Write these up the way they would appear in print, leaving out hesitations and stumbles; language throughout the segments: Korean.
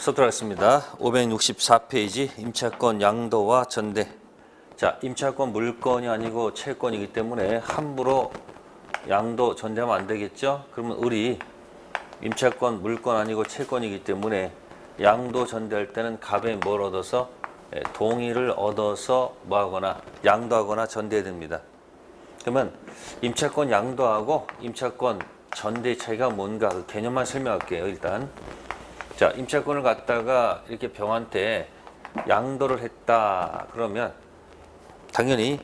수업 들어가겠습니다. 564페이지 임차권 양도와 전대. 자, 임차권 물건이 아니고 채권이기 때문에 함부로 양도 전대하면 안 되겠죠? 그러면 우리 임차권 물건 아니고 채권이기 때문에 양도 전대할 때는 갑에 뭘 얻어서 동의를 얻어서 뭐하거나 양도하거나 전대해야 됩니다. 그러면 임차권 양도하고 임차권 전대의 차이가 뭔가 그 개념만 설명할게요. 일단 자, 임차권을 갖다가 이렇게 병한테 양도를 했다 그러면 당연히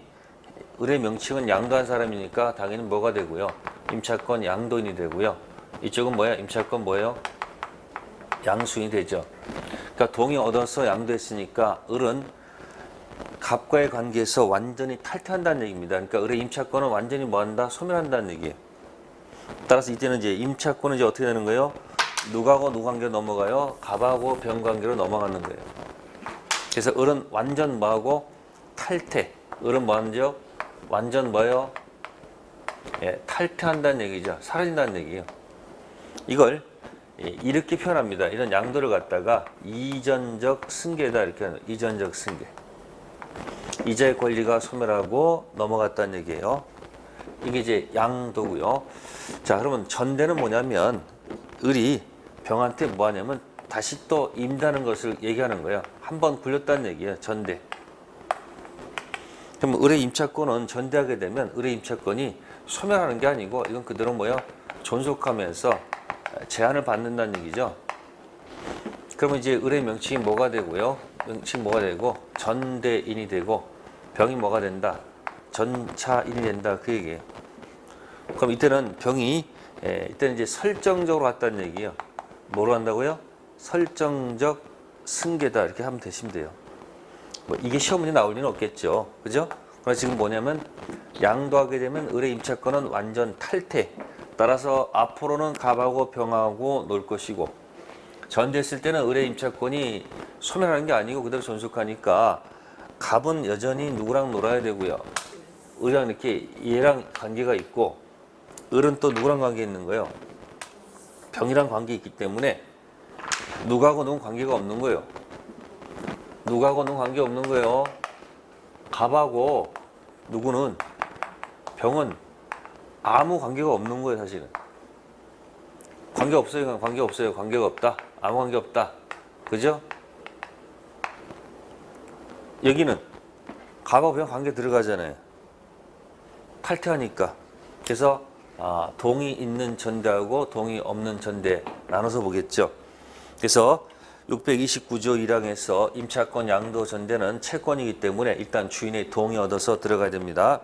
의뢰 명칭은 양도한 사람이니까 당연히 뭐가 되고요? 임차권 양도인이 되고요. 이쪽은 뭐야? 임차권 뭐예요? 양수인이 되죠. 그러니까 동의 얻어서 양도했으니까 을은 갑과의 관계에서 완전히 탈퇴한다는 얘기입니다. 그러니까 의뢰 임차권은 완전히 뭐한다? 소멸한다는 얘기예요. 따라서 이때는 이제 임차권은 이제 어떻게 되는 거예요? 누가하고 누구 관계로 넘어가요? 갑하고 병 관계로 넘어가는 거예요. 그래서 을은 완전 뭐하고? 탈퇴. 을은 뭐하죠? 완전 뭐예요? 예, 탈퇴한다는 얘기죠. 사라진다는 얘기예요. 이걸 이렇게 표현합니다. 이런 양도를 갖다가 이전적 승계다 이렇게 하는 이전적 승계. 이자의 권리가 소멸하고 넘어갔다는 얘기예요. 이게 이제 양도고요. 자, 그러면 전대는 뭐냐면 을이 병한테 뭐 하냐면 다시 또 임다는 것을 얘기하는 거예요. 한번 굴렸다는 얘기예요. 전대. 그럼 을의 임차권은 전대하게 되면 을의 임차권이 소멸하는 게 아니고 이건 그대로 뭐예요? 존속하면서 제한을 받는다는 얘기죠. 그러면 이제 을의 명칭이 뭐가 되고요? 명칭이 뭐가 되고 전대인이 되고 병이 뭐가 된다? 전차인이 된다 그 얘기예요. 그럼 이때는 병이 이때는 이제 설정적으로 갔다는 얘기예요. 뭐로 한다고요? 설정적 승계다 이렇게 하면 되시면 돼요. 뭐 이게 시험 문제 나올 리는 없겠죠. 그죠? 그러나 지금 뭐냐면 양도하게 되면 을의 임차권은 완전 탈퇴. 따라서 앞으로는 갑하고 병하고 놀 것이고 전제했을 때는 을의 임차권이 소멸하는 게 아니고 그대로 존속하니까 갑은 여전히 누구랑 놀아야 되고요. 을이랑 이렇게 얘랑 관계가 있고 을은 또 누구랑 관계 있는 거예요? 병이랑 관계 있기 때문에 누구하고 누군 관계가 없는 거예요. 누구하고 누군 관계 없는 거예요. 갑하고 누구는 병은 아무 관계가 없는 거예요. 사실은 관계 없어요. 관계 없어요. 관계가 없다. 아무 관계 없다. 그죠? 여기는 갑하고 병 관계 들어가잖아요. 탈퇴하니까. 그래서 동의 있는 전대하고 동의 없는 전대 나눠서 보겠죠. 그래서 629조 1항에서 임차권 양도 전대는 채권이기 때문에 일단 주인의 동의 얻어서 들어가야 됩니다.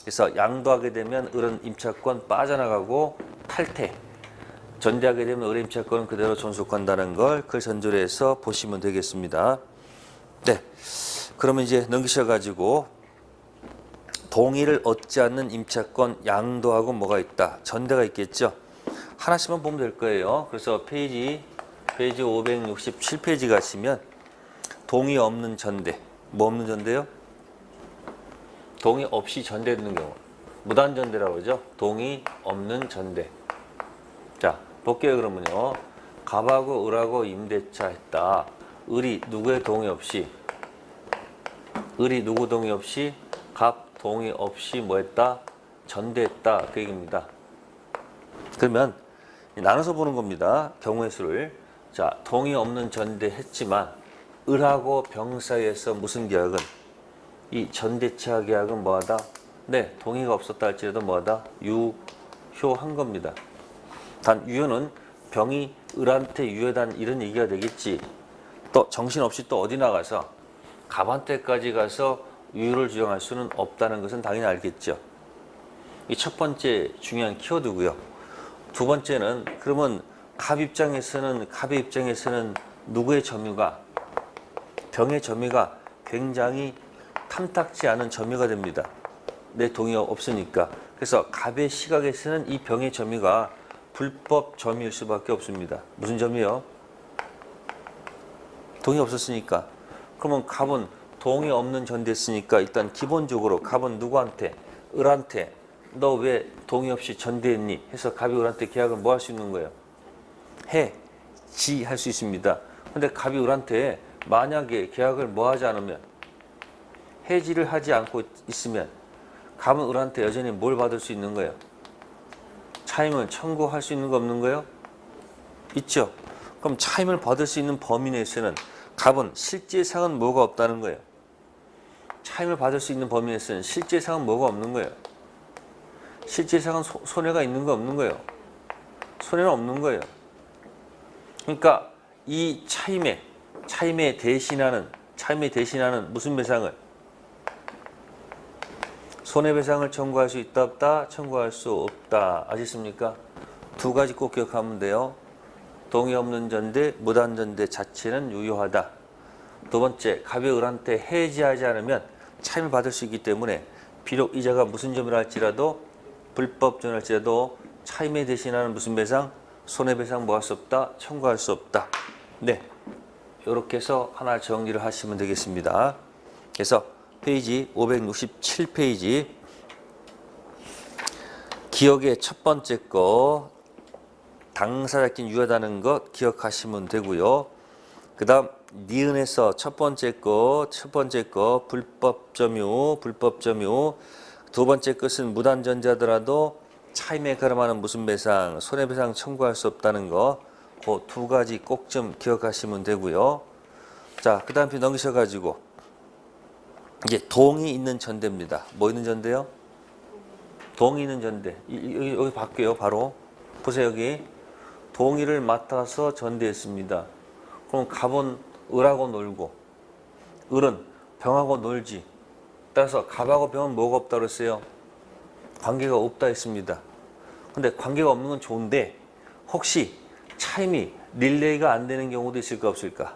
그래서 양도하게 되면 을은 임차권 빠져나가고 탈퇴. 전대하게 되면 을의 임차권은 그대로 존속한다는 걸 그 전조로 해서 보시면 되겠습니다. 네. 그러면 이제 넘기셔가지고 동의를 얻지 않는 임차권 양도하고 뭐가 있다? 전대가 있겠죠. 하나씩만 보면 될 거예요. 그래서 페이지 567페이지 가시면 동의 없는 전대. 뭐 없는 전대요? 동의 없이 전대되는 경우. 무단 전대라고 그러죠. 동의 없는 전대. 자, 볼게요. 그러면요. 갑하고 을하고 임대차 했다. 을이 누구의 동의 없이 을이 누구 동의 없이 갑 동의 없이 뭐 했다? 전대했다. 그 얘기입니다. 그러면 나눠서 보는 겁니다. 경우의 수를. 자, 동의 없는 전대했지만 을하고 병 사이에서 무슨 계약은? 이 전대차 계약은 뭐하다? 네, 동의가 없었다 할지라도 뭐하다? 유효한 겁니다. 단 유효는 병이 을한테 유효하다는 이런 얘기가 되겠지. 또 정신없이 또 어디 나가서 갑한테까지 가서 유효를 주장할 수는 없다는 것은 당연히 알겠죠. 이 첫 번째 중요한 키워드고요. 두 번째는 그러면 갑의 입장에서는 누구의 점유가? 병의 점유가 굉장히 탐탁지 않은 점유가 됩니다. 내 동의가 없으니까. 그래서 갑의 시각에서는 이 병의 점유가 불법 점유일 수밖에 없습니다. 무슨 점이요? 동의 없었으니까. 그러면 갑은 동의 없는 전대했으니까 일단 기본적으로 갑은 누구한테? 을한테 너 왜 동의 없이 전대했니? 해서 갑이 을한테 계약을 뭐 할 수 있는 거예요? 해지할 수 있습니다. 근데 갑이 을한테 만약에 계약을 뭐 하지 않으면, 해지를 하지 않고 있으면 갑은 을한테 여전히 뭘 받을 수 있는 거예요? 차임을 청구할 수 있는 거 없는 거예요? 있죠. 그럼 차임을 받을 수 있는 범위 내에서는 갑은 실제상은 뭐가 없다는 거예요? 차임을 받을 수 있는 범위 내에서는 실제상은 뭐가 없는 거예요? 실제상은 손해가 있는 거 없는 거예요? 손해는 없는 거예요. 그러니까 이 차임에 대신하는 무슨 배상을? 손해배상을 청구할 수 있다 없다? 청구할 수 없다. 아시겠습니까? 두 가지 꼭 기억하면 돼요. 동의 없는 전대, 무단 전대 자체는 유효하다. 두 번째, 갑이 을한테 해지하지 않으면 차임을 받을 수 있기 때문에 비록 이자가 무슨 점을 할지라도 불법 전할지라도 차임에 대신하는 무슨 배상? 손해배상 뭐 할 수 없다? 청구할 수 없다. 네, 이렇게 해서 하나 정리를 하시면 되겠습니다. 그래서 페이지 567페이지 기억의 첫 번째 거 당사자끼리 유효하다는 것 기억하시면 되고요. 그 다음 니은에서 첫 번째 거 불법 점유 두 번째 것은 무단전자더라도 차임에 가름하는 무슨 배상 손해배상 청구할 수 없다는 거 그 두 가지 꼭 좀 기억하시면 되고요. 자, 그 다음 편 넘기셔가지고 이제 동이 있는 전대입니다. 뭐 있는 전대요? 동이 있는 전대. 여기 바뀌어요. 바로 보세요. 여기 동의를 맡아서 전대했습니다. 그럼 갑은 을하고 놀고 을은 병하고 놀지. 따라서 갑하고 병은 뭐가 없다 그랬어요? 관계가 없다 했습니다. 근데 관계가 없는 건 좋은데 혹시 차임이 릴레이가 안 되는 경우도 있을까 없을까?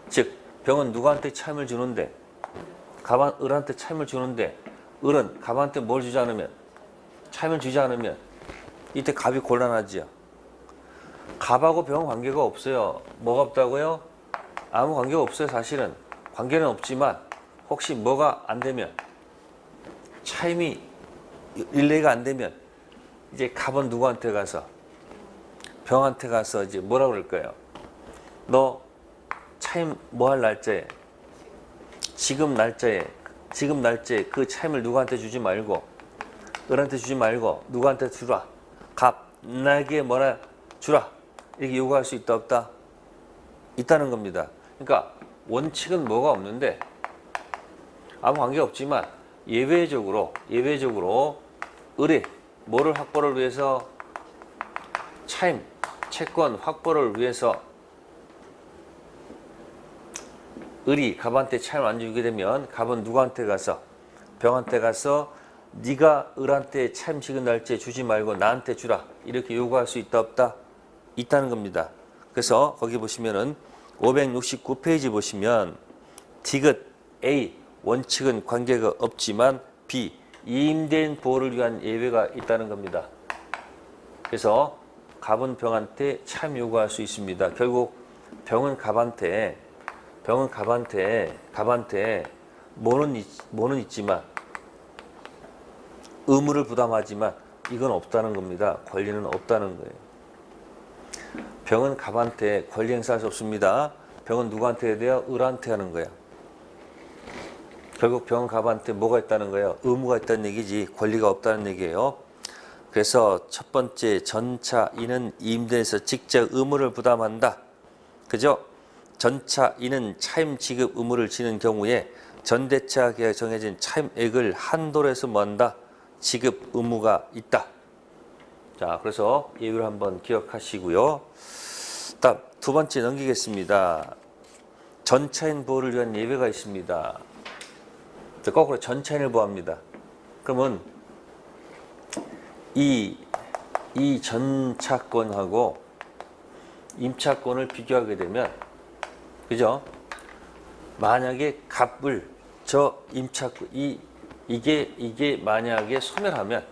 즉 병은 누구한테 차임을 주는데 갑은 을한테 차임을 주는데 을은 갑한테 뭘 주지 않으면 차임을 주지 않으면 이때 갑이 곤란하지요. 갑하고 병은 관계가 없어요. 뭐가 없다고요? 아무 관계가 없어요. 사실은 관계는 없지만 혹시 뭐가 안 되면 차임이 릴레이가 안 되면 이제 갑은 누구한테 가서 병한테 가서 이제 뭐라 그럴까요? 너 차임 뭐 할 날짜에 지금 날짜에 그 차임을 누구한테 주지 말고 을한테 주지 말고 누구한테 주라. 갑 나에게 뭐라 주라. 이렇게 요구할 수 있다 없다? 있다는 겁니다. 그러니까 원칙은 뭐가 없는데 아무 관계가 없지만 예외적으로 을이 뭐를 확보를 위해서 차임 채권 확보를 위해서 을이 갑한테 차임을 안 주게 되면 갑은 누구한테 가서 병한테 가서 네가 을한테 차임 지금 날짜에 주지 말고 나한테 주라 이렇게 요구할 수 있다 없다? 있다는 겁니다. 그래서 거기 보시면은 569페이지 보시면 디귿 A 원칙은 관계가 없지만 B 이임된 보호를 위한 예외가 있다는 겁니다. 그래서 갑은 병한테 차임 요구할 수 있습니다. 결국 병은 갑한테 뭐는 있지만 의무를 부담하지만 이건 없다는 겁니다. 권리는 없다는 거예요. 병은 갑한테 권리 행사할 수 없습니다. 병은 누구한테 해야 돼요? 을한테 하는 거야. 결국 병은 갑한테 뭐가 있다는 거예요? 의무가 있다는 얘기지 권리가 없다는 얘기예요. 그래서 첫 번째 전차 이는 임대에서 직접 의무를 부담한다. 그죠? 전차 이는 차임 지급 의무를 지는 경우에 전대차 계약에 정해진 차임액을 한도에서 뭐한다? 지급 의무가 있다. 자, 그래서 예외를 한번 기억하시고요. 다음 두 번째 넘기겠습니다. 전차인 보호를 위한 예외가 있습니다. 거꾸로 전차인을 보호합니다. 그러면 이 전차권하고 임차권을 비교하게 되면 그죠? 만약에 갑을 저 임차권 이게 만약에 소멸하면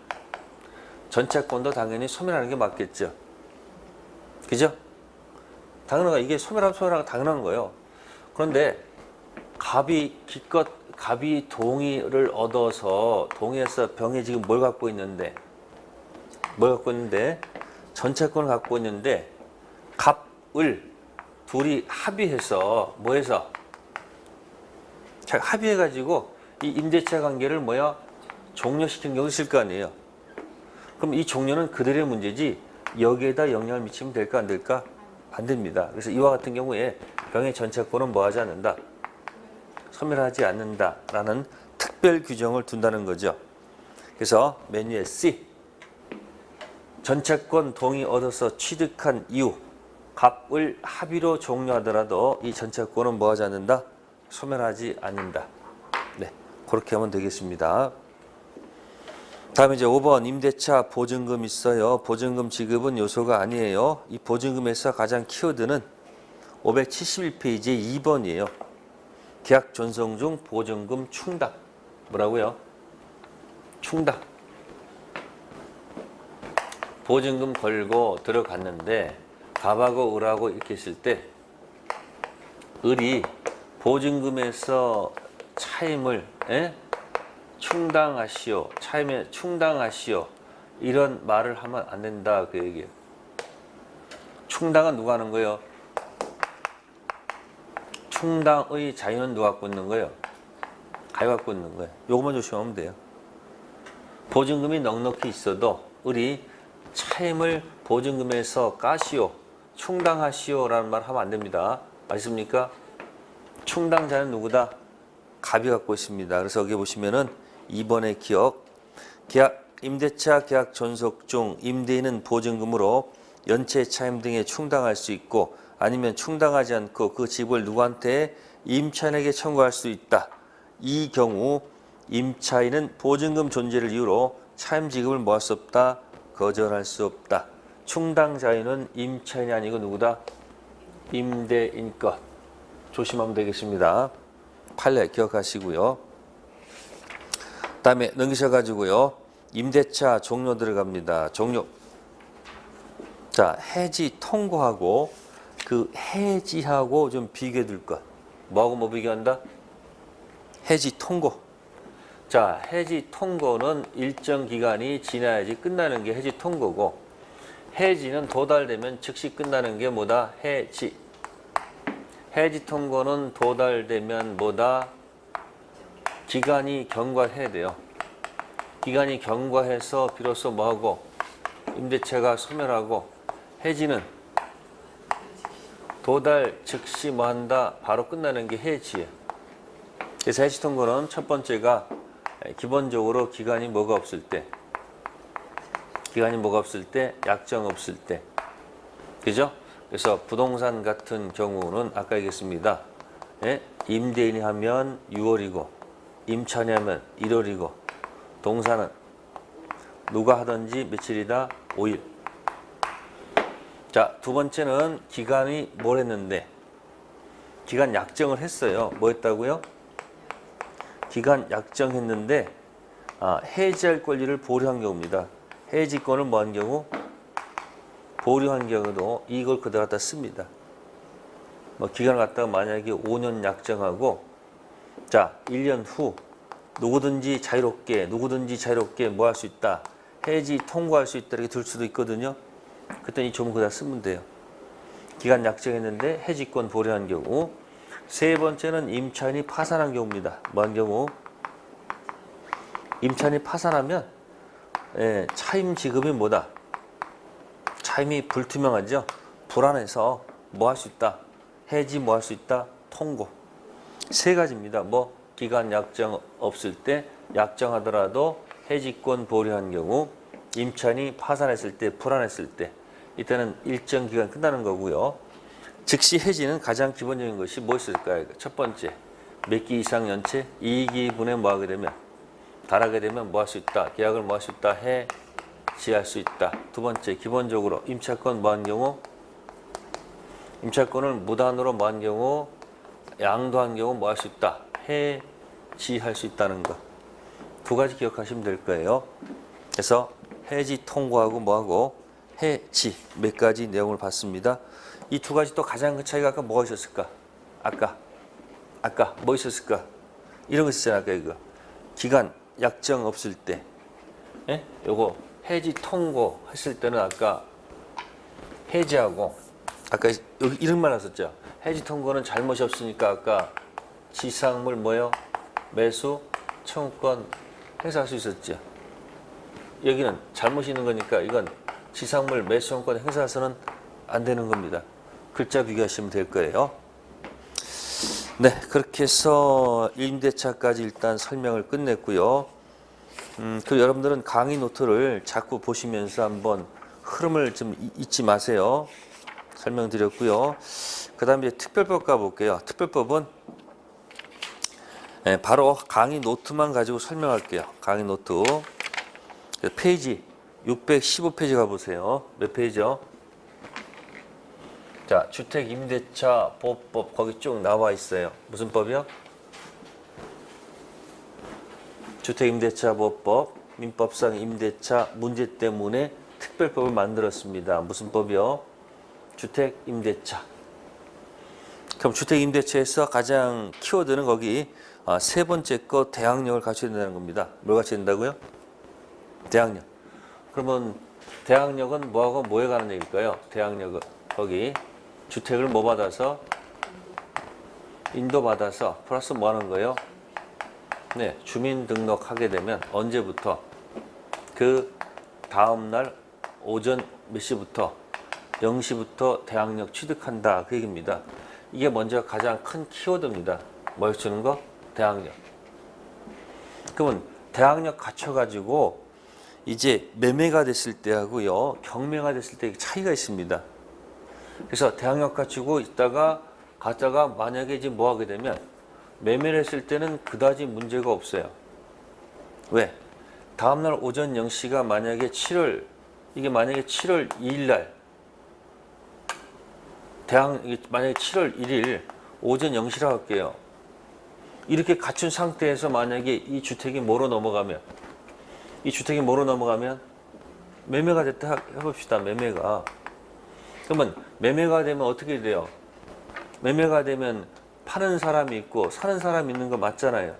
전차권도 당연히 소멸하는 게 맞겠죠. 그죠? 당연한 거 이게 소멸하면 당연한 거예요. 그런데 갑이 동의를 얻어서 동의해서 병에 지금 뭘 갖고 있는데 전차권을 갖고 있는데 갑을 둘이 합의해서 뭐해서 합의해가지고 이 임대차 관계를 종료시킨 경우도 있을 거 아니에요. 그럼 이 종료는 그들의 문제지 여기에다 영향을 미치면 될까 안 될까? 안 됩니다. 그래서 이와 같은 경우에 병의 전차권은 뭐하지 않는다? 소멸하지 않는다라는 특별 규정을 둔다는 거죠. 그래서 맨 위에 C 전차권 동의 얻어서 취득한 이후 값을 합의로 종료하더라도 이 전차권은 뭐하지 않는다? 소멸하지 않는다. 네, 그렇게 하면 되겠습니다. 다음에 이제 5번 임대차 보증금 있어요. 보증금 지급은 요소가 아니에요. 이 보증금에서 가장 키워드는 571페이지 2번이에요. 계약 존속 중 보증금 충당. 뭐라고요? 충당. 보증금 걸고 들어갔는데 갑하고 을하고 이렇게 있을 때 을이 보증금에서 차임을 충당하시오. 차임에 충당하시오. 이런 말을 하면 안 된다. 그 얘기예요. 충당은 누가 하는 거예요? 충당의 자유는 누가 갖고 있는 거예요? 가요 갖고 있는 거예요. 요것만 조심하면 돼요. 보증금이 넉넉히 있어도 을이 차임을 보증금에서 까시오, 충당하시오라는 말 하면 안 됩니다. 맞습니까? 충당자는 누구다? 갑이 갖고 있습니다. 그래서 여기 보시면은 2번의 기억, 임대차 계약 존속 중 임대인은 보증금으로 연체 차임 등에 충당할 수 있고 아니면 충당하지 않고 그 집을 누구한테 임차인에게 청구할 수 있다. 이 경우 임차인은 보증금 존재를 이유로 차임 지급을 뭐할 수 없다? 거절할 수 없다. 충당 자유는 임차인이 아니고 누구다? 임대인 것. 조심하면 되겠습니다. 판례 기억하시고요. 다음에 넘기셔가지고요. 임대차 종료 들어갑니다. 종료. 자, 해지 통고하고 그 해지하고 좀 비교해 둘 것. 뭐하고 뭐 비교한다? 해지 통고. 자, 해지 통고는 일정 기간이 지나야지 끝나는 게 해지 통고고 해지는 도달되면 즉시 끝나는 게 뭐다? 해지. 해지 통고는 도달되면 뭐다? 기간이 경과해야 돼요. 기간이 경과해서 비로소 뭐하고? 임대차가 소멸하고 해지는 도달 즉시 뭐한다? 바로 끝나는 게 해지예요. 그래서 해지 통고는 첫 번째가 기본적으로 기간이 뭐가 없을 때 약정 없을 때 그죠? 그래서 부동산 같은 경우는 아까 얘기했습니다. 임대인이 하면 6월이고 임차인이 하면 1월이고 동사는 누가 하든지 며칠이다? 5일. 자, 두 번째는 기간이 뭘 했는데 기간 약정을 했어요. 뭐 했다고요? 기간 약정했는데 해지할 권리를 보류한 경우입니다. 해지권을 뭐 한 경우? 보류한 경우도 이걸 그대로 갖다 씁니다. 뭐 기간을 갖다가 만약에 5년 약정하고 자 1년 후 누구든지 자유롭게 뭐 할 수 있다. 해지 통고할 수 있다. 이렇게 둘 수도 있거든요. 그때 이 조문 그대로 쓰면 돼요. 기간 약정했는데 해지권 보류한 경우. 세 번째는 임차인이 파산한 경우입니다. 뭐 한 경우? 임차인이 파산하면 차임 지급이 뭐다? 차임이 불투명하죠? 불안해서 뭐 할 수 있다? 해지 뭐 할 수 있다? 통고. 세 가지입니다. 뭐 기간 약정 없을 때 약정하더라도 해지권 보류한 경우 임차인이 파산했을 때 불안했을 때 이때는 일정 기간 끝나는 거고요. 즉시 해지는 가장 기본적인 것이 무엇일까요? 첫 번째, 몇 기 이상 연체 2기분에 뭐 하게 되면 달하게 되면 뭐 할 수 있다? 계약을 뭐 할 수 있다? 해지할 수 있다. 두 번째, 기본적으로 임차권 뭐 한 경우? 임차권을 무단으로 뭐 한 경우? 양도한 경우 뭐 할 수 있다? 해지할 수 있다는 것. 두 가지 기억하시면 될 거예요. 그래서 해지 통고하고 뭐하고 해지 몇 가지 내용을 봤습니다. 이 두 가지 또 가장 큰 차이가 아까 뭐가 있었을까? 아까 뭐 있었을까? 이런 거 있었잖아. 아까 이거 기간 약정 없을 때 요거 해지 통고 했을 때는 아까 해지하고 아까 여기 이런 말 하셨죠. 해지 통고는 잘못이 없으니까 아까 지상물 뭐요? 매수 청구권 행사할 수 있었죠. 여기는 잘못이 있는 거니까 이건 지상물 매수 청구권 행사해서는 안 되는 겁니다. 글자 비교하시면 될 거예요. 네, 그렇게 해서 임대차까지 일단 설명을 끝냈고요. 그리고 여러분들은 강의 노트를 자꾸 보시면서 한번 흐름을 좀 잊지 마세요. 설명드렸고요. 그 다음에 이제 특별법 가볼게요. 특별법은 바로 강의 노트만 가지고 설명할게요. 강의 노트. 페이지 615페이지 가보세요. 몇 페이지요? 자, 주택임대차 보호법 거기 쭉 나와 있어요. 무슨 법이요? 주택임대차 보호법, 민법상 임대차 문제 때문에 특별법을 만들었습니다. 무슨 법이요? 주택임대차. 그럼 주택임대차에서 가장 키워드는 거기 세 번째 거 대항력을 갖춰야 된다는 겁니다. 뭘 갖춰야 된다고요? 대항력. 그러면 대항력은 뭐하고 뭐에 관한 얘기일까요? 대항력은 거기 주택을 뭐 받아서 인도받아서 플러스 뭐 하는 거예요? 네, 주민등록하게 되면 언제부터? 그 다음날 오전 몇 시부터? 0시부터 대항력 취득한다 그 얘기입니다. 이게 먼저 가장 큰 키워드입니다. 뭘 주는 거? 대항력. 그러면 대항력 갖춰가지고 이제 매매가 됐을 때하고요 경매가 됐을 때 차이가 있습니다. 그래서 대항력 갖추고 있다가 갔다가 만약에 이제 뭐 하게 되면 매매를 했을 때는 그다지 문제가 없어요. 왜? 다음날 오전 0시가 만약에 7월 2일 날 만약에 7월 1일 오전 0시라고 할게요. 이렇게 갖춘 상태에서 만약에 이 주택이 뭐로 넘어가면 매매가 됐다 해봅시다. 매매가. 그러면 매매가 되면 어떻게 돼요? 매매가 되면 파는 사람이 있고 사는 사람이 있는 거 맞잖아요.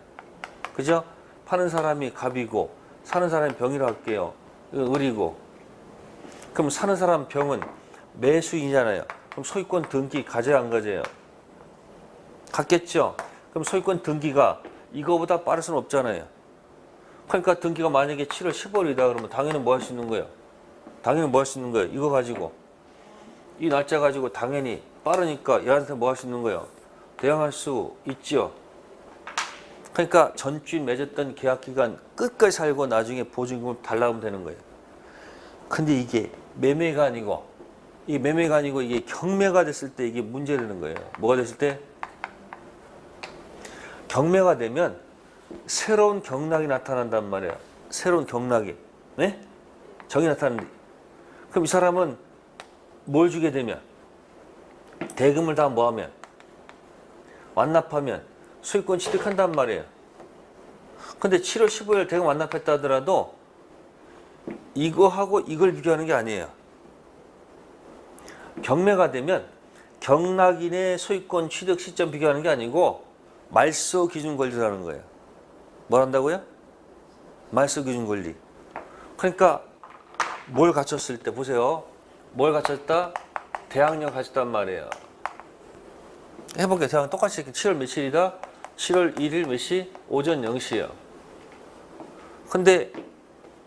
그죠? 파는 사람이 갑이고 사는 사람이 병이라고 할게요. 이거 을이고. 그럼 사는 사람 병은 매수인이잖아요. 그럼 소유권 등기 가져야 안 가져요? 갔겠죠? 그럼 소유권 등기가 이거보다 빠를 수는 없잖아요. 그러니까 등기가 만약에 7월 15일이다 그러면 당연히 뭐 할 수 있는 거예요? 이거 가지고 이 날짜 가지고 당연히 빠르니까 얘한테 뭐 할 수 있는 거예요? 대항할 수 있죠. 그러니까 전주인 맺었던 계약 기간 끝까지 살고 나중에 보증금을 달라고 하면 되는 거예요. 근데 이게 매매가 아니고 이게 경매가 됐을 때 이게 문제되는 거예요. 뭐가 됐을 때? 경매가 되면 새로운 경락이 나타난단 말이에요. 새로운 경락이. 네? 정이 나타나는데. 그럼 이 사람은 뭘 주게 되면? 대금을 다 뭐하면? 완납하면 소유권 취득한단 말이에요. 근데 7월 15일 대금 완납했다 하더라도 이거하고 이걸 비교하는 게 아니에요. 경매가 되면 경락인의 소유권 취득 시점 비교하는 게 아니고 말소 기준 권리라는 거예요. 뭘 한다고요? 말소 기준 권리. 그러니까 뭘 갖췄을 때 보세요. 뭘 갖췄다? 대항력 갖췄단 말이에요. 해볼게요. 대항력 똑같이 7월 며칠이다? 7월 1일 몇 시? 오전 0시요. 근데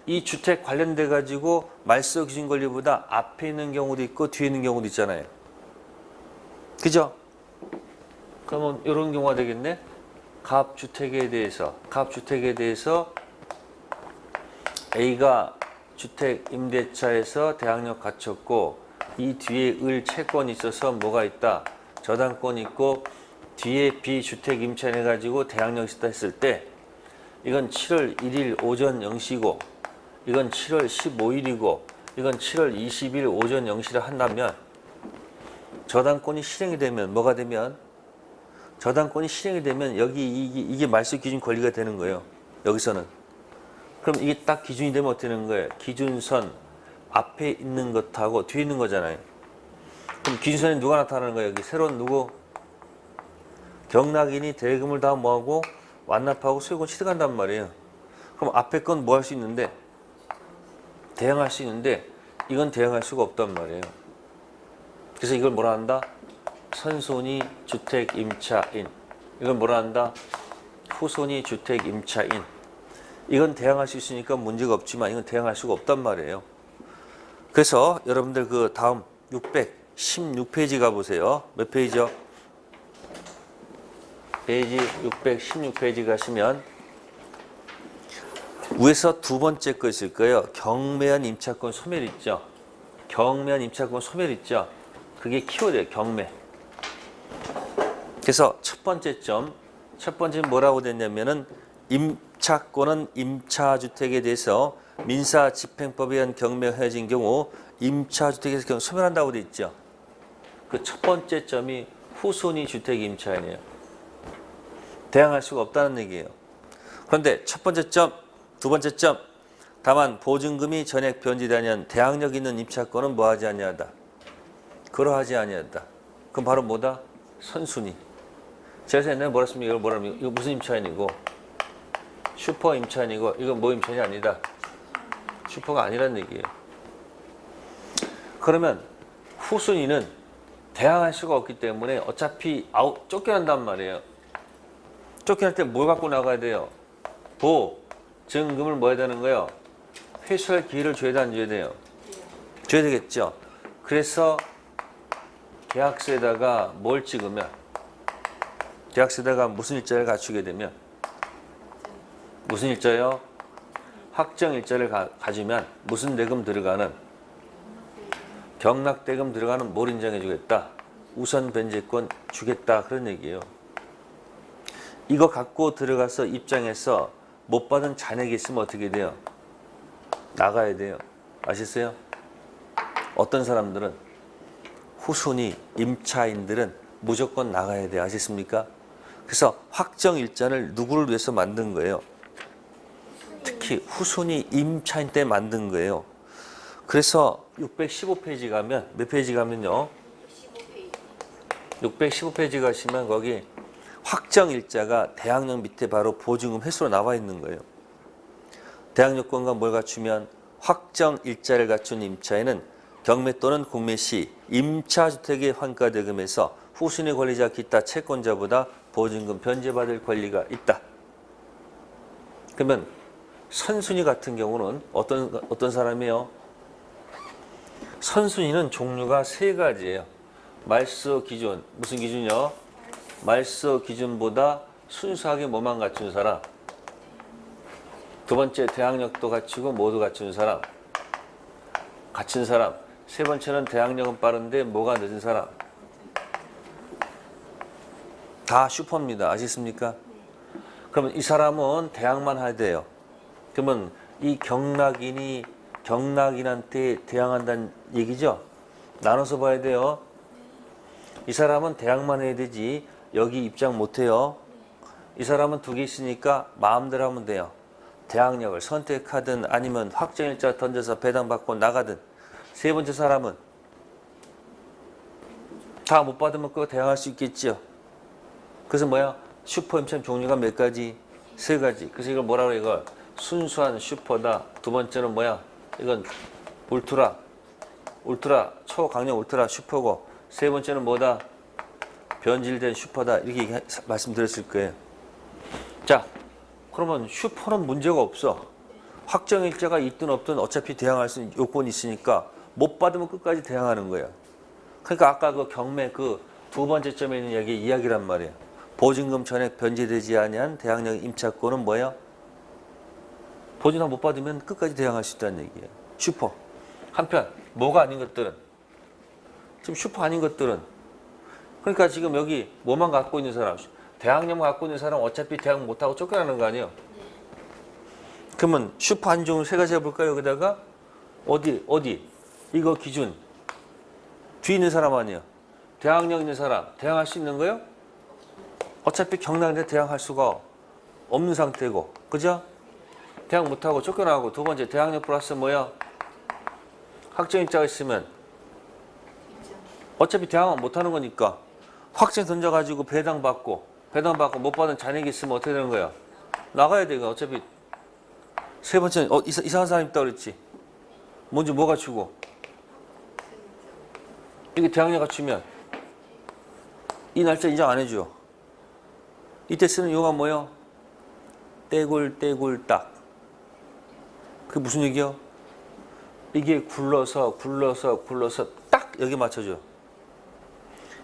이 주택 관련돼 가지고 말소 기준 권리보다 앞에 있는 경우도 있고 뒤에 있는 경우도 있잖아요. 그죠? 그러면 이런 경우가 되겠네. 갑주택에 대해서 A가 주택 임대차에서 대항력 갖췄고 이 뒤에 을 채권이 있어서 뭐가 있다? 저당권이 있고 뒤에 B 주택 임차인 해가지고 대항력이 있다 했을 때 이건 7월 1일 오전 0시고 이건 7월 15일이고 이건 7월 20일 오전 0시를 한다면 저당권이 실행이 되면 뭐가 되면 저당권이 실행이 되면 여기 이게 말소 기준 권리가 되는 거예요. 여기서는. 그럼 이게 딱 기준이 되면 어떻게 되는 거예요? 기준선 앞에 있는 것하고 뒤에 있는 거잖아요. 그럼 기준선에 누가 나타나는 거예요? 여기 새로운 누구? 경락인이 대금을 다 뭐하고 완납하고 소유권 취득한단 말이에요. 그럼 앞에 건 뭐 할 수 있는데? 대항할 수 있는데 이건 대항할 수가 없단 말이에요. 그래서 이걸 뭐라 한다? 선순위 주택 임차인. 이걸 뭐라 한다? 후순위 주택 임차인. 이건 대항할 수 있으니까 문제가 없지만 이건 대항할 수가 없단 말이에요. 그래서 여러분들 그 다음 616페이지 가보세요. 몇 페이지요? 페이지 616페이지 가시면 위에서 두 번째 거 있을 거예요. 경매한 임차권 소멸 있죠. 경매한 임차권 소멸 있죠. 그게 키워드예요. 경매. 그래서 첫 번째는 뭐라고 됐냐면은 임차권은 임차주택에 대해서 민사집행법에 의한 경매가 헤어진 경우 임차주택에서 경우 소멸한다고 돼 있죠. 그 첫 번째 점이 후순위 주택 임차인이에요. 대항할 수가 없다는 얘기예요. 그런데 첫 번째 점, 두 번째 점, 다만 보증금이 전액 변제되면 대항력 있는 임차권은 뭐하지 아니하다. 그러하지 아니하다. 그럼 바로 뭐다? 선순위. 제가 옛날에 뭐라 했습니까? 이걸 뭐라 합니까? 이거 무슨 임차인이고 슈퍼 임차인이고 이건 뭐 임차인이 아니다. 슈퍼가 아니란 얘기예요. 그러면 후순위는 대항할 수가 없기 때문에 어차피 쫓겨난단 말이에요. 쫓겨날 때 뭘 갖고 나가야 돼요? 보증금을 뭐 해야 되는 거예요? 회수할 기회를 줘야 돼, 안 줘야 돼요? 줘야 되겠죠. 그래서 계약서에다가 뭘 찍으면, 계약서에다가 무슨 일자를 갖추게 되면, 무슨 일자요? 확정 일자를 가지면 무슨 대금 들어가는, 경락대금 들어가는 뭘 인정해 주겠다? 우선 변제권 주겠다. 그런 얘기예요. 이거 갖고 들어가서 입장에서 못 받은 잔액이 있으면 어떻게 돼요? 나가야 돼요. 아시겠어요? 어떤 사람들은 후순위 임차인들은 무조건 나가야 돼요. 아시겠습니까? 그래서 확정 일자를 누구를 위해서 만든 거예요? 특히 후순위 임차인 때 만든 거예요. 그래서 615페이지 가면 몇 페이지 가면요? 615페이지 가시면 거기 확정 일자가 대항력 밑에 바로 보증금 회수로 나와 있는 거예요. 대항력권과 뭘 갖추면 확정 일자를 갖춘 임차인은 경매 또는 공매 시 임차주택의 환가대금에서 후순위 권리자 기타 채권자보다 보증금 변제받을 권리가 있다. 그러면 선순위 같은 경우는 어떤 사람이에요? 선순위는 종류가 세 가지예요. 말소 기준, 무슨 기준이요? 말소 기준보다 순수하게 뭐만 갖춘 사람. 두 번째 대항력도 갖추고 모두 갖춘 사람. 갖춘 사람. 세 번째는 대항력은 빠른데 뭐가 늦은 사람. 다 슈퍼입니다. 아시겠습니까? 그러면 이 사람은 대항만 해야 돼요. 그러면 이 경락인한테 대항한다는 얘기죠? 나눠서 봐야 돼요. 이 사람은 대항만 해야 되지 여기 입장 못해요. 이 사람은 두 개 있으니까 마음대로 하면 돼요. 대항력을 선택하든 아니면 확정일자 던져서 배당받고 나가든. 세 번째 사람은 다 못 받으면 그거 대항할 수 있겠죠. 그래서 뭐야? 슈퍼 임차인 종류가 몇 가지? 세 가지. 그래서 이걸 뭐라 그래? 이걸 순수한 슈퍼다. 두 번째는 뭐야? 이건 울트라 초강력 울트라 슈퍼고, 세 번째는 뭐다? 변질된 슈퍼다. 이렇게 말씀드렸을 거예요. 자, 그러면 슈퍼는 문제가 없어. 확정일자가 있든 없든 어차피 대항할 수 있는 요건이 있으니까 못 받으면 끝까지 대항하는 거야. 그러니까 아까 그 경매 그 두 번째 점에 있는 이야기란 말이에요. 보증금 전액 변제되지 아니한 대항력 임차권은 뭐예요? 보증금 못 받으면 끝까지 대항할 수 있다는 얘기예요. 슈퍼. 한편 뭐가 아닌 것들은, 지금 슈퍼 아닌 것들은, 그러니까 지금 여기 뭐만 갖고 있는 사람, 대항력만 갖고 있는 사람 어차피 대항 못하고 쫓겨나는 거 아니에요? 그러면 슈퍼 한 종류 세 가지 해볼까요? 여기다가 어디 이거 기준 뒤에 있는 사람 아니에요? 대항력 있는 사람 대항할 수 있는 거예요? 어차피 경락인데 대항할 수가 없는 상태고, 그죠? 대항 못하고 쫓겨나고. 두 번째 대항력 플러스 뭐야? 확정일자가 있으면 어차피 대항은 못하는 거니까 확정 던져가지고 배당받고 못 받은 잔액이 있으면 어떻게 되는 거야? 나가야 돼. 어차피. 세 번째는 이상한 사람 있다 그랬지? 먼저 뭐 갖추고? 이게 대항력 갖추면 이 날짜 인정 안 해줘. 이때 쓰는 용어가 뭐예요? 떼굴떼굴딱. 그게 무슨 얘기야? 이게 굴러서 딱 여기 맞춰줘.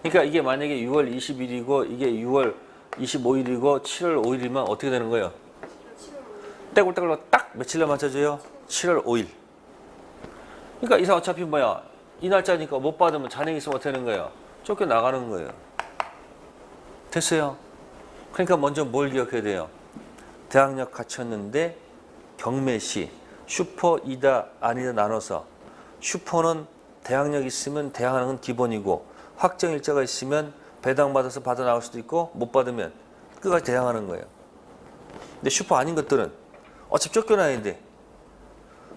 그러니까 이게 만약에 6월 20일이고 이게 6월 25일이고 7월 5일이면 어떻게 되는 거예요? 떼굴떼굴로 딱 며칠로 맞춰줘요? 7월 5일. 그러니까 이 사람 어차피 뭐야? 이 날짜니까 못 받으면 잔액 있으면 어떻게 되는 거예요? 쫓겨나가는 거예요. 됐어요? 그러니까 먼저 뭘 기억해야 돼요? 대항력 갖췄는데 경매시 슈퍼이다 아니다 나눠서 슈퍼는 대항력 있으면 대항하는 건 기본이고 확정일자가 있으면 배당받아서 받아 나올 수도 있고 못 받으면 끝까지 대항하는 거예요. 근데 슈퍼 아닌 것들은 어차피 쫓겨나야 돼.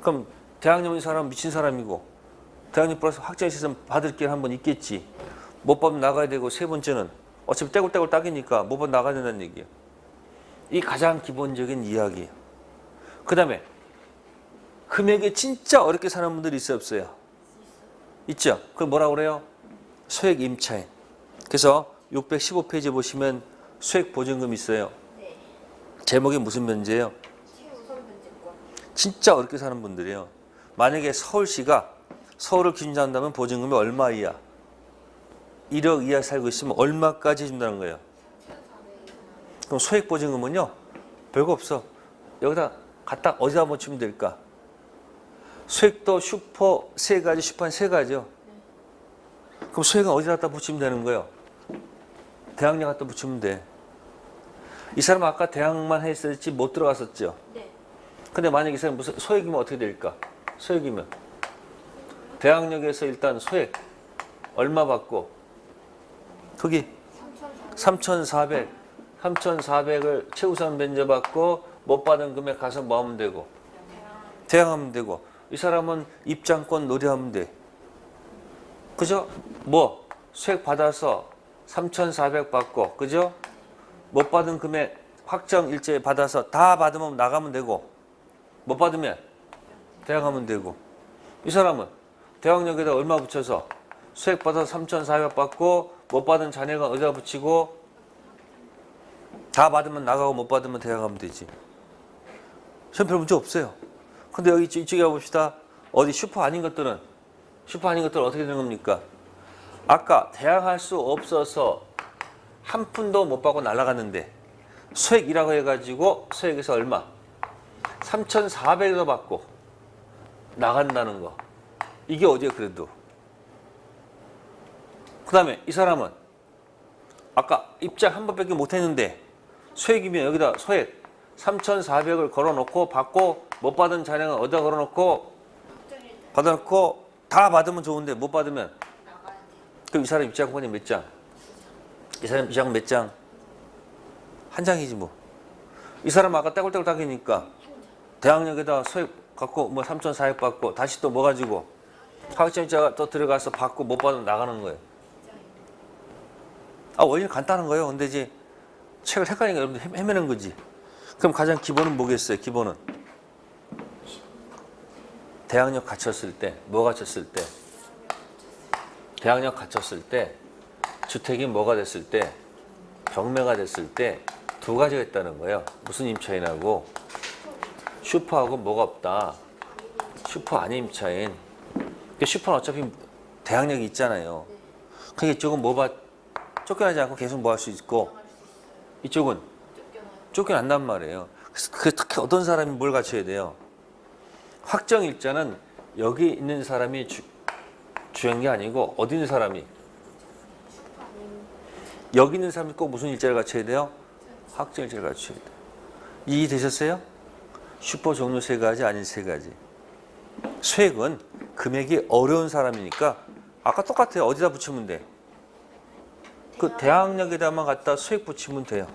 그럼 대항력인 사람은 미친 사람이고 대항력 플러스 확정일자 있으면 받을 게 한 번 있겠지. 못 받으면 나가야 되고 세 번째는 어차피 떼굴떼굴 딱이니까 못 받으면 나가야 된다는 얘기예요. 이 가장 기본적인 이야기예요. 그 다음에 금액이 진짜 어렵게 사는 분들이 있어요, 없어요? 있죠? 그걸 뭐라고 그래요? 소액 임차인. 그래서 615페이지 보시면 소액 보증금 있어요. 네. 제목이 무슨 변제예요? 최우선 변제권. 진짜 어렵게 사는 분들이에요. 만약에 서울시가 서울을 기준으로 한다면 보증금이 얼마 이하? 1억 이하 살고 있으면 얼마까지 준다는 거예요? 그럼 소액 보증금은요? 별거 없어. 여기다 갖다 어디다 붙이면 될까? 소액도 슈퍼 세 가지, 슈퍼는 세 가지요. 그럼 소액은 어디다 갖다 붙이면 되는 거예요? 대항력 갖다 붙이면 돼. 이 사람은 아까 대항만 했었지 못 들어갔었죠? 네. 근데 만약에 이 사람이 무슨 소액이면 어떻게 될까? 소액이면 대항력에서 일단 소액 얼마 받고 거기 3,400을 최우선 변제 받고 못 받은 금액 가서 뭐 하면 되고 대항하면 되고 이 사람은 입장권 노래하면 돼. 그죠? 뭐 수액 받아서 3,400 받고 그죠? 못 받은 금액 확정 일제 받아서 다 받으면 나가면 되고 못 받으면 대항하면 되고 이 사람은 대항력에다 얼마 붙여서 수액 받아서 3,400 받고 못 받은 잔액은 어디다 붙이고 다 받으면 나가고 못 받으면 대항하면 되지. 전 별 문제 없어요. 근데 여기 이쪽에 봅시다. 어디 슈퍼 아닌 것들은 어떻게 되는 겁니까? 아까 대항할 수 없어서 한 푼도 못 받고 날아갔는데 소액이라고 해가지고 소액에서 얼마? 3,400을 받고 나간다는 거. 이게 어디야 그래도. 그 다음에 이 사람은 아까 입장 한 번밖에 못 했는데 소액이면 여기다 소액 3,400을 걸어놓고 받고 못 받은 잔액은 어디다 걸어놓고 받아놓고 다 받으면 좋은데 못 받으면 나가야 돼요. 그럼 이 사람 입장권이 몇 장? 이 사람 입장 몇 장? 한 장이지 뭐. 이 사람 아까 떼굴떼굴 닦이니까 대항력에다 소액 갖고 뭐 3,400 받고 다시 또 뭐 가지고 확정자가 또 들어가서 받고 못 받으면 나가는 거예요. 원리는 간단한 거예요. 근데 이제 책을 헷갈리니까 여러분들 헤매는 거지. 그럼 가장 기본은 뭐겠어요? 기본은 대항력 갖췄을 때, 뭐 갖췄을 때? 대항력 갖췄을 때, 주택이 뭐가 됐을 때, 경매가 됐을 때 두 가지가 있다는 거예요. 무슨 임차인하고 슈퍼하고 뭐가 없다. 슈퍼 아닌 임차인. 슈퍼는 어차피 대항력이 있잖아요. 그러니까 이쪽은 쫓겨나지 않고 계속 뭐 할 수 있고 이쪽은 쫓겨난단 말이에요. 그래서 특히 어떤 사람이 뭘 갖춰야 돼요? 확정일자는 여기 있는 사람이 주한 게 아니고 어디 있는 사람이 여기 있는 사람이 꼭 무슨 일자를 갖춰야 돼요? 확정일자를 갖춰야 돼요. 이해되셨어요? 슈퍼 종류 세 가지 아닌 세 가지. 수액은 금액이 어려운 사람이니까 아까 똑같아요. 어디다 붙이면 돼? 그 대항력에다만 갖다 수액 붙이면 돼요.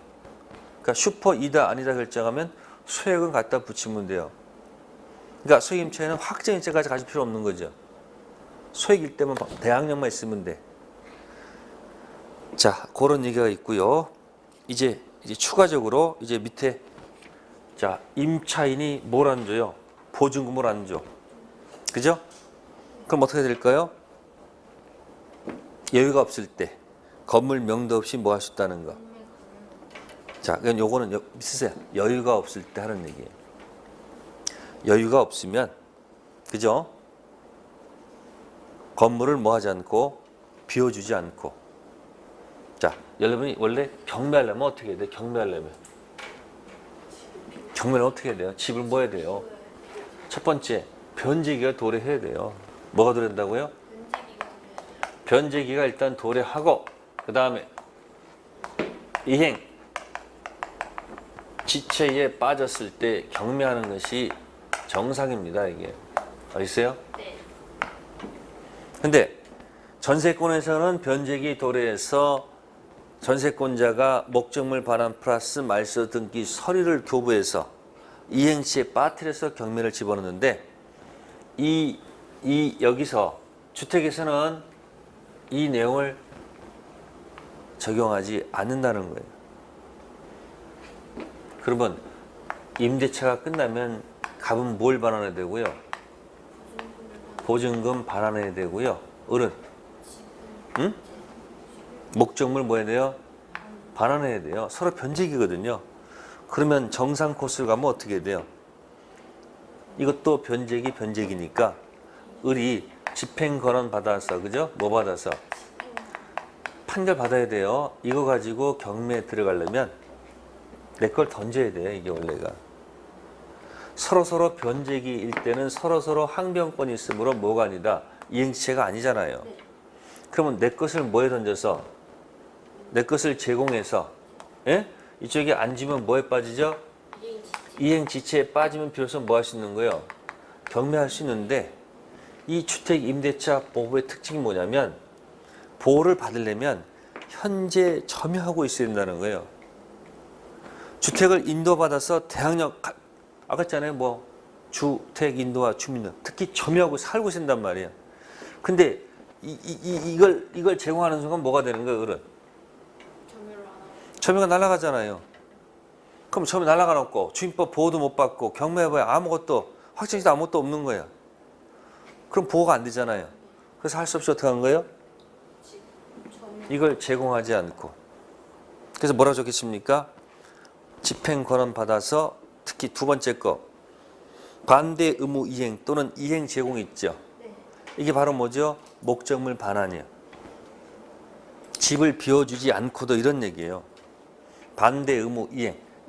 그러니까 슈퍼이다 아니다 결정하면 수액은 갖다 붙이면 돼요. 그러니까 소액임차에는 확정일자까지 가질 필요 없는 거죠. 소액일 때만 대항력만 있으면 돼. 자, 그런 얘기가 있고요. 이제 추가적으로 이제 밑에 자 임차인이 뭘 안 줘요? 보증금을 안 줘. 그죠? 그럼 어떻게 될까요? 여유가 없을 때 건물 명도 없이 뭐 할 수 있다는 거. 자, 그럼 요거는 쓰세요. 여유가 없을 때 하는 얘기예요. 여유가 없으면 그죠? 건물을 뭐 하지 않고 비워주지 않고. 자, 여러분이 원래 경매하려면 어떻게 해야 돼? 경매하려면 어떻게 해야 돼요? 집을 뭐 해야 돼요? 첫 번째, 변제기가 도래해야 돼요. 뭐가 도래한다고요? 변제기가 일단 도래하고 그 다음에 이행 지체에 빠졌을 때 경매하는 것이 정상입니다. 이게 어딨어요? 네. 근데 전세권에서는 변제기 도래해서 전세권자가 목적물 반환 플러스 말소 등기 서류를 교부해서 이행시에 빠뜨려서 경매를 집어넣는데 이 여기서 주택에서는 이 내용을 적용하지 않는다는 거예요. 그러면 임대차가 끝나면 갑은 뭘 반환해야 되고요? 보증금 반환해야 되고요. 을은 응? 목적물 뭐 해야 돼요? 반환해야 돼요. 서로 변제기거든요. 그러면 정상 코스를 가면 어떻게 해야 돼요? 이것도 변제기니까 을이 집행권원 받아서 그죠? 뭐 받아서? 판결 받아야 돼요. 이거 가지고 경매에 들어가려면 내 걸 던져야 돼요. 이게 원래가. 서로 변제기일 때는 서로 항변권이 있으므로 뭐가 아니다. 이행시체가 아니잖아요. 그러면 내 것을 뭐에 던져서 내 것을 제공해서 예? 이쪽에 앉으면 뭐에 빠지죠? 이행지체에 빠지면 비로소 뭐 할 수 있는 거예요? 경매할 수 있는데 이 주택임대차 보호의 특징이 뭐냐면 보호를 받으려면 현재 점유하고 있어야 된다는 거예요. 주택을 인도받아서 대항력 아까 했잖아요. 뭐 주택 인도와 주민등 특히 점유하고 살고 있단 말이에요. 근데 이걸 제공하는 순간 뭐가 되는 거예요? 을은 점유가 날아가잖아요. 그럼 점유 날아가 놓고 주임법 보호도 못 받고 경매해봐야 아무것도 확정지도 아무것도 없는 거야. 그럼 보호가 안 되잖아요. 그래서 할 수 없이 어떻게 한 거예요? 이걸 제공하지 않고. 그래서 뭐라고 적겠습니까? 집행권원 받아서 특히 두 번째 거 반대 의무 이행 또는 이행 제공이 있죠. 이게 바로 뭐죠? 목적물 반환이에요. 집을 비워주지 않고도 이런 얘기예요. 반대 의무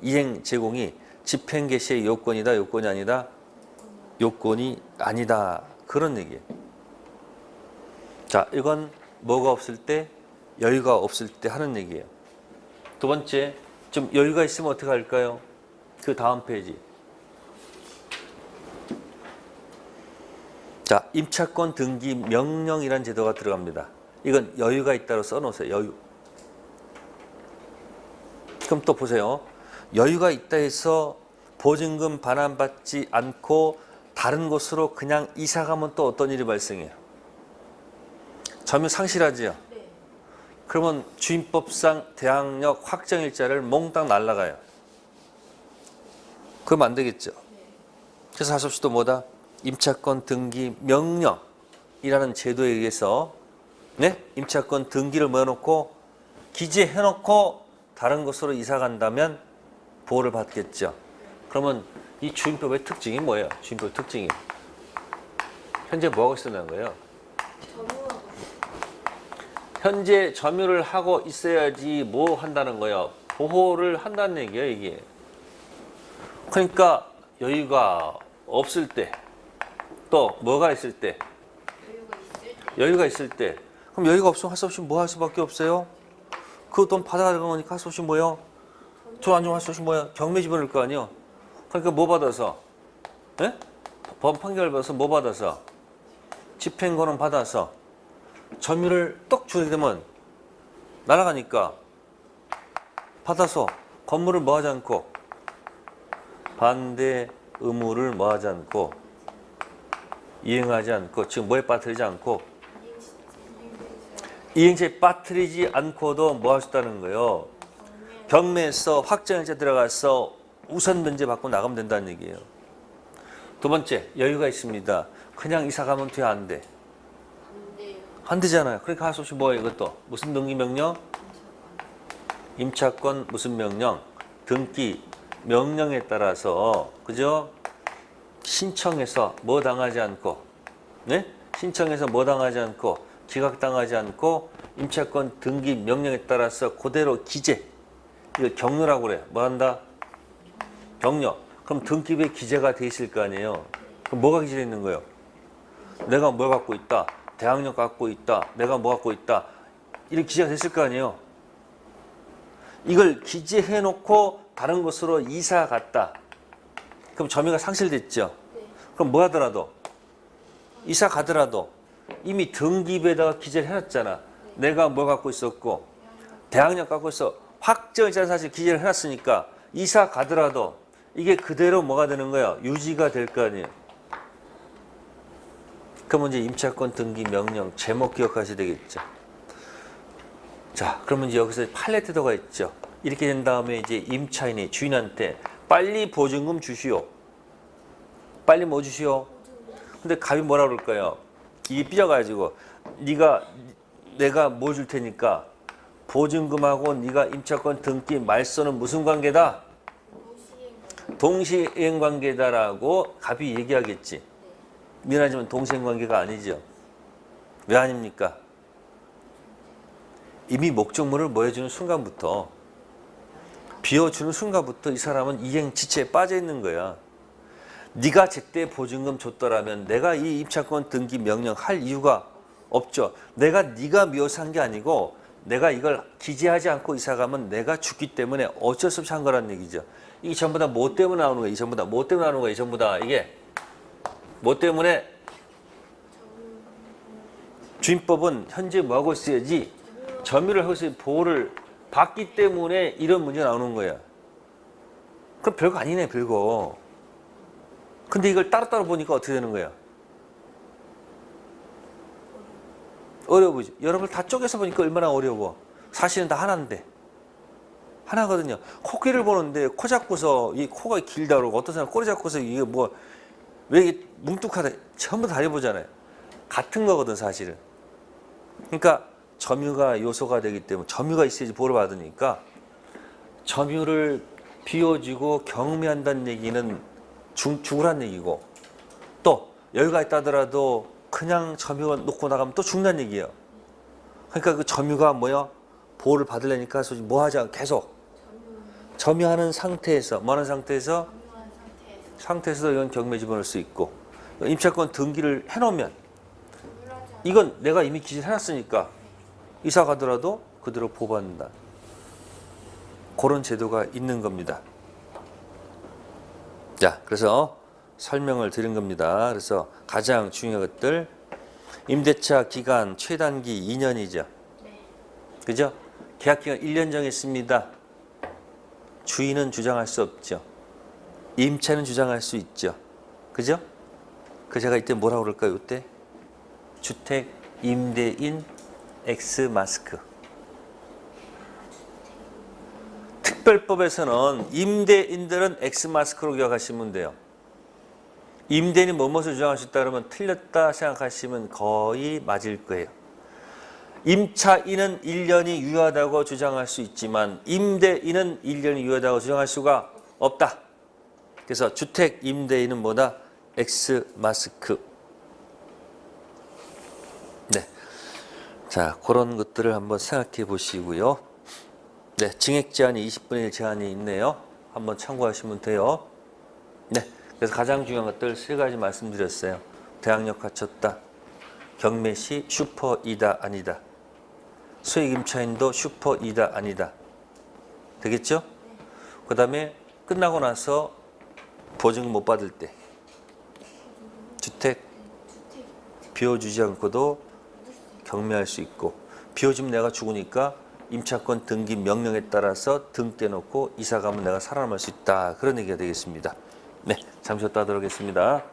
이행 제공이 집행 개시의 요건이다, 요건이 아니다? 요건이 아니다. 그런 얘기예요. 자, 이건 뭐가 없을 때? 여유가 없을 때 하는 얘기예요. 두 번째, 좀 여유가 있으면 어떻게 할까요? 그 다음 페이지. 자, 임차권 등기 명령이라는 제도가 들어갑니다. 이건 여유가 있다고 써놓으세요. 여유. 그럼 또 보세요. 여유가 있다 해서 보증금 반환받지 않고 다른 곳으로 그냥 이사 가면 또 어떤 일이 발생해요? 점유 상실하지요. 그러면 주임법상 대항력 확정일자를 몽땅 날라가요. 그럼 안 되겠죠. 그래서 할 수 없이 또 뭐다? 임차권 등기 명령이라는 제도에 의해서 네? 임차권 등기를 모여놓고 기재해놓고 다른 곳으로 이사 간다면 보호를 받겠죠. 그러면 이 주임법의 특징이 뭐예요? 주임법 특징이 현재 뭐하고 있었다는 거예요? 현재 점유를 하고 있어야지 뭐 한다는 거예요? 보호를 한다는 얘기예요, 이게. 그러니까 여유가 없을 때, 또 뭐가 있을 때? 여유가 있을 때. 그럼 여유가 없으면 할 수 없이 뭐 할 수밖에 없어요? 그 돈 받아가는 거니까 할 수 없이 뭐예요? 돈 안 주면 할 수 없이 뭐예요? 경매 집어넣을 거 아니에요? 그러니까 뭐 받아서? 예? 법 판결 받아서 뭐 받아서? 집행권은 받아서 점유를 똑 주게 되면 날아가니까 받아서 건물을 뭐 하지 않고 반대 의무를 뭐 하지 않고 이행하지 않고 지금 뭐에 빠뜨리지 않고 이행시에 빠뜨리지 않고도 뭐 할 수 있다는 거예요. 경매에서 확정일자 들어가서 우선 면제 받고 나가면 된다는 얘기예요. 두 번째, 여유가 있습니다. 그냥 이사 가면 돼, 안 돼? 안 되잖아요. 그러니까 할 수 없이 뭐예요 이것도? 무슨 등기 명령? 임차권 무슨 명령? 등기 명령에 따라서 그죠? 신청해서 뭐 당하지 않고 네? 신청해서 뭐 당하지 않고 기각당하지 않고 임차권 등기 명령에 따라서 그대로 기재 이거 격려라고 그래. 뭐 한다? 격려. 그럼 등기부에 기재가 돼 있을 거 아니에요. 그럼 뭐가 기재되어 있는 거예요? 내가 뭘 갖고 있다. 대항력 갖고 있다. 내가 뭐 갖고 있다. 이렇게 기재가 됐을 거 아니에요. 이걸 기재해 놓고 다른 곳으로 이사 갔다. 그럼 점유가 상실됐죠. 그럼 뭐 하더라도 이사 가더라도 이미 등기부에다가 기재를 해놨잖아. 내가 뭘 갖고 있었고 대항력 갖고 있어. 확정일자 사실 기재를 해놨으니까 이사 가더라도 이게 그대로 뭐가 되는 거야? 유지가 될 거 아니에요. 그러면 이제 임차권 등기 명령 제목 기억하셔야 되겠죠. 자, 그러면 이제 여기서 판례 태도가 있죠. 이렇게 된 다음에 이제 임차인이 주인한테 빨리 보증금 주시오. 빨리 뭐 주시오? 근데 갑이 뭐라 그럴까요? 이게 삐져가지고 내가 뭐 줄 테니까 보증금하고 네가 임차권 등기 말소는 무슨 관계다? 동시행 관계다라고 갑이 얘기하겠지. 미안하지만 동시행 관계가 아니죠. 왜 아닙니까? 이미 목적물을 뭐 해주는 순간부터 비워주는 순간부터 이 사람은 이행지체에 빠져 있는 거야. 네가 제때 보증금 줬더라면 내가 이 임차권 등기 명령 할 이유가 없죠. 네가 미워서 한 게 아니고 내가 이걸 기재하지 않고 이사 가면 내가 죽기 때문에 어쩔 수 없이 한 거란 얘기죠. 이게 전부 다 뭐 때문에 나오는 거야? 이 전부 다 뭐 때문에 나오는 거야? 이 전부 다 이게 뭐 때문에? 주임법은 현재 뭐 하고 있어야지? 점유를 하고 있어야 보호를 받기 때문에 이런 문제가 나오는 거야. 그럼 별거 아니네, 별거. 근데 이걸 따로따로 보니까 어떻게 되는 거야? 어려워 보이죠? 여러분 다 쪼개서 보니까 얼마나 어려워. 사실은 다 하나인데. 하나거든요. 코끼리를 보는데 코 잡고서 이 코가 길다 그러고 어떤 사람 꼬리 잡고서 이게 뭐 왜 이게 뭉뚝하다 전부 다 해보잖아요. 같은 거거든 사실은. 그러니까 점유가 요소가 되기 때문에 점유가 있어야지 보호를 받으니까 점유를 비워주고 경미한다는 얘기는 죽으란 얘기고 또 여유가 있다더라도 그냥 점유가 놓고 나가면 또 죽는다는 얘기예요. 그러니까 그 점유가 뭐야? 보호를 받으려니까 뭐 하지 않고 계속 점유하는 상태에서 뭐 하는 상태에서 상태에서도 이건 경매 집어넣을 수 있고 임차권 등기를 해놓으면 이건 내가 이미 기재를 해놨으니까 이사 가더라도 그대로 보호받는다. 그런 제도가 있는 겁니다. 자, 그래서 설명을 드린 겁니다. 그래서 가장 중요한 것들 임대차 기간 최단기 2년이죠. 그죠? 계약 기간 1년 정했습니다. 주인은 주장할 수 없죠. 임차는 주장할 수 있죠. 그죠? 그 제가 이때 뭐라고 그럴까요? 이때 주택 임대인 X 마스크. 특별법에서는 임대인들은 X 마스크로 기억하시면 돼요. 임대인이 무엇을 주장할 수 있다 그러면 틀렸다 생각하시면 거의 맞을 거예요. 임차인은 1년이 유효하다고 주장할 수 있지만 임대인은 1년이 유효하다고 주장할 수가 없다. 그래서 주택 임대인은 뭐다? X 마스크. 네. 자, 그런 것들을 한번 생각해 보시고요. 네, 증액 제한이 20분의 1 제한이 있네요. 한번 참고하시면 돼요. 네. 그래서 가장 중요한 것들 세 가지 말씀드렸어요. 대항력 갖췄다. 경매 시 슈퍼 2다 아니다. 수익 임차인도 슈퍼 2다 아니다. 되겠죠? 그 다음에 끝나고 나서 보증금 못 받을 때 주택 비워주지 않고도 경매할 수 있고 비워주면 내가 죽으니까 임차권 등기 명령에 따라서 등대놓고 이사 가면 내가 살아남을 수 있다. 그런 얘기가 되겠습니다. 네, 잠시 후에 또 하도록 하겠습니다.